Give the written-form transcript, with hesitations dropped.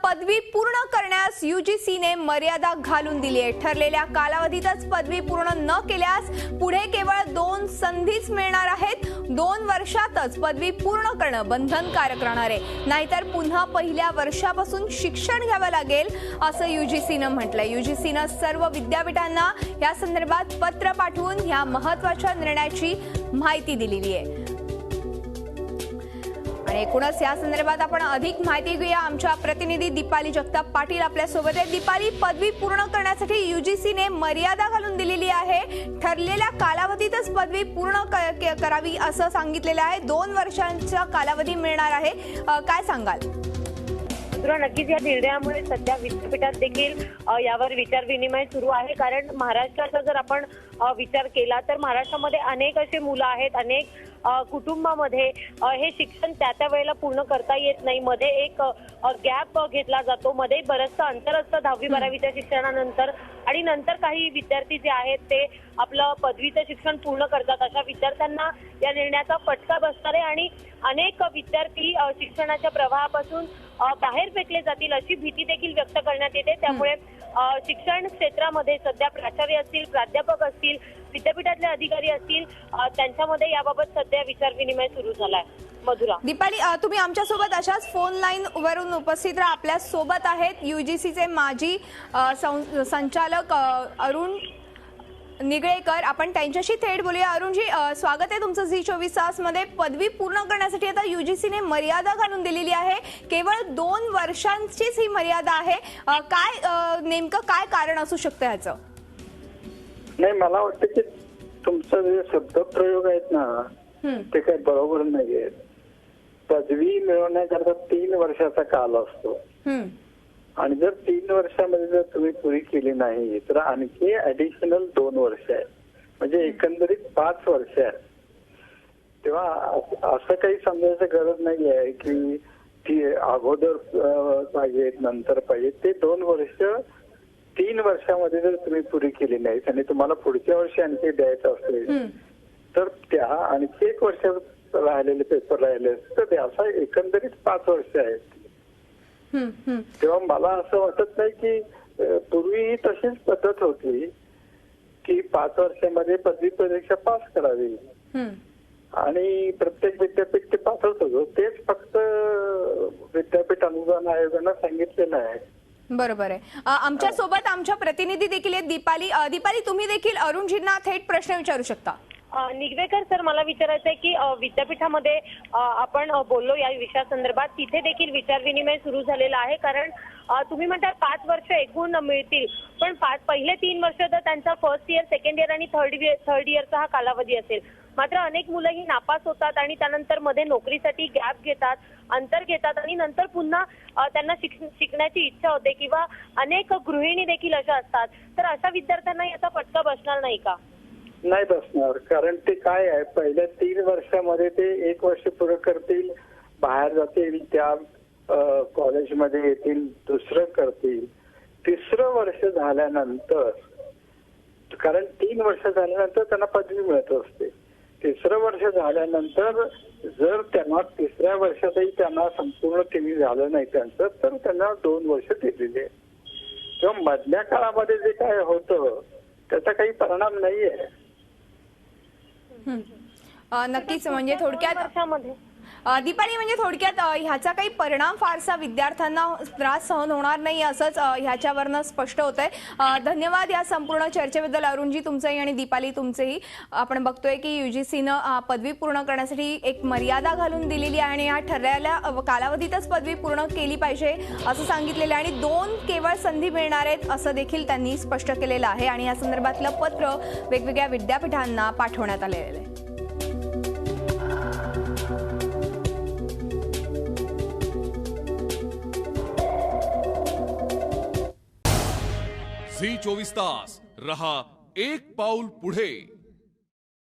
पदवी पूर्ण करण्यास यूजीसीने मर्यादा घालून दिली आहे। ठरलेल्या कालावधीतच पदवी पूर्ण न केल्यास पुढे केवळ 2 संधीच मिळणार आहेत। 2 वर्षातच पदवी पूर्ण करणं बंधनकारक राहणार आहे, नाहीतर पुन्हा पहिल्या वर्षापासून शिक्षण घ्यावं लागेल असं यूजीसीनं म्हटलंय। यूजीसीनं सर्व विद्यापीठांना या संदर्भात पत्र पाठवून या महत्त्वाच्या निर्णयाची माहिती दिलेली आहे। आणि एकूणच या संदर्भात आपण अधिक माहिती घेऊया। आमच्या प्रतिनिधी दीपाली जगताप पाटील आपल्या सोबत आहे। दीपाली, पदवी पूर्ण करण्यासाठी यूजीसीने मर्यादा घालून दिलेली आहे। ठरलेल्या कालावधीतच पदवी पूर्ण करावी असं सांगितलेलं आहे। 2 वर्षांचा कालावधी मिळणार आहे, काय सांगाल? नक्कीच या निर्णयामुळे सध्या विद्यापीठात देखील यावर विचार विनिमय सुरू आहे। कारण महाराष्ट्राचा जर आपण विचार केला तर महाराष्ट्रामध्ये अनेक असे मुलं आहेत, अनेक कुटुंबामध्ये हे शिक्षण त्या वेळेला पूर्ण करता येत नाही। मध्ये एक गॅप घेतला जातो, मध्ये बरंचसं अंतर असतं 10वी 12वीच्या शिक्षणानंतर, आणि नंतर काही विद्यार्थी जे आहेत ते आपलं पदवीचं शिक्षण पूर्ण करतात। अशा विद्यार्थ्यांना या निर्णयाचा फटका बसणार आहे आणि अनेक विद्यार्थी शिक्षणाच्या प्रवाहापासून बाहेर फेकले जातील अशी भीती देखील व्यक्त करण्यात येते। त्यामुळे शिक्षण क्षेत्रामध्ये सध्या प्राचार्य असतील, प्राध्यापक असतील, विद्यापीठातले अधिकारी असतील, त्यांच्यामध्ये याबाबत सध्या विचार विनिमय सुरू झालाय। मधुरा, दीपाली, तुम्ही आमच्या सोबत अशाच फोन लाईन वरून उपस्थित राहा। आपल्या सोबत आहेत यूजीसीचे माजी संचालक अरुण निगळेकर, आपण त्यांच्याशी थेट बोलूया। अरुणजी, स्वागत आहे तुमचं झी24 तास मध्ये। पदवी पूर्ण करण्यासाठी आता यूजीसीने मर्यादा घालून दिलेली आहे, केवळ 2 वर्षांचीच ही मर्यादा आहे। काय नेमकं काय कारण असू शकतं ह्याचं? नाही, मला वाटतं की तुमचा जे शब्दप्रयोग आहेत ना ते काही बरोबर नाहीये। पदवी मिळवण्याकरता 3 वर्षाचा काल असतो आणि जर 3 वर्षामध्ये जर तुम्ही पुरी केली नाही तर आणखी ऍडिशनल 2 वर्ष आहे, म्हणजे एकंदरीत 5 वर्ष आहे। तेव्हा असं काही समजायचं गरज नाही आहे की ती अगोदर पाहिजे नंतर पाहिजे। ते 2 वर्ष 3 वर्षामध्ये जर तुम्ही पुरी केली नाही आणि तुम्हाला पुढच्या वर्षी आणखी द्यायचं असेल तर त्या आणखी 1 वर्ष राहिलेले पेपर राहिले तर ते असं एकंदरीत 5 वर्ष आहेत। तेव्हा मला असं वाटत नाही की पूर्वी तशीच पद्धत होती की 5 वर्षामध्ये पदवी परीक्षा पास करावी आणि प्रत्येक विद्यापीठ ते पासच होतं। तेच फक्त विद्यापीठ अनुदान आयोगानं सांगितलेलं आहे। बरोबर आहे। आमच्या सोबत आमच्या प्रतिनिधी देखील आहेत दीपाली, तुम्ही देखील अरुणजींना थेट प्रश्न विचारू शकता। निगवेकर सर, मला विचारायचं आहे की विद्यापीठामध्ये आपण बोललो या विषयासंदर्भात, तिथे देखील विचार विनिमय सुरू झालेला आहे। कारण तुम्ही म्हणता 5 वर्ष एकूण मिळतील, पण पहिले 3 वर्ष तर त्यांचा फर्स्ट इयर, सेकंड इयर आणि थर्ड इयरचा हा कालावधी असेल। मात्र अनेक मुलं ही नापास होतात आणि त्यानंतर मध्ये नोकरीसाठी गॅप घेतात, अंतर घेतात आणि नंतर पुन्हा त्यांना शिकण्याची इच्छा होते किंवा अनेक गृहिणी देखील अशा असतात। तर अशा विद्यार्थ्यांना याचा फटका बसणार नाही का? नाही बसणार, कारण ते काय आहे, पहिल्या 3 वर्षामध्ये ते 1 वर्ष पूर्ण करतील, बाहेर जातील, त्या कॉलेजमध्ये येतील, दुसरं करतील, 3रं वर्ष झाल्यानंतर, कारण 3 वर्ष झाल्यानंतर त्यांना पदवी मिळत असते, 3रं वर्ष झाल्यानंतर जर त्यांना 3ऱ्या वर्षातही त्यांना संपूर्ण तिन्ही झालं नाही त्यांचं तर त्यांना 2 वर्ष दिलेली आहे। किंवा मधल्या काळामध्ये जे काय होतं त्याचा काही परिणाम नाहीये। नक्कीच, म्हणजे थोडक्यात दीपाली, म्हणजे थोडक्यात ह्याचा काही परिणाम फारसा विद्यार्थ्यांना त्रास सहन होणार नाही असंच ह्याच्यावरनं स्पष्ट होतंय। धन्यवाद या संपूर्ण चर्चेबद्दल अरुणजी, तुमचंही आणि दीपाली तुमचेही। आपण बघतोय की यूजीसीनं पदवी पूर्ण करण्यासाठी एक मर्यादा घालून दिलेली आहे आणि या ठरलेल्या कालावधीतच पदवी पूर्ण केली पाहिजे असं सांगितलेलं आहे आणि 2 केवळ संधी मिळणार आहेत असं देखील त्यांनी स्पष्ट केलेलं आहे आणि या संदर्भातलं पत्र वेगवेगळ्या विद्यापीठांना पाठवण्यात आलेलं आहे। झी24 तास रहा एक पाऊल पुढे।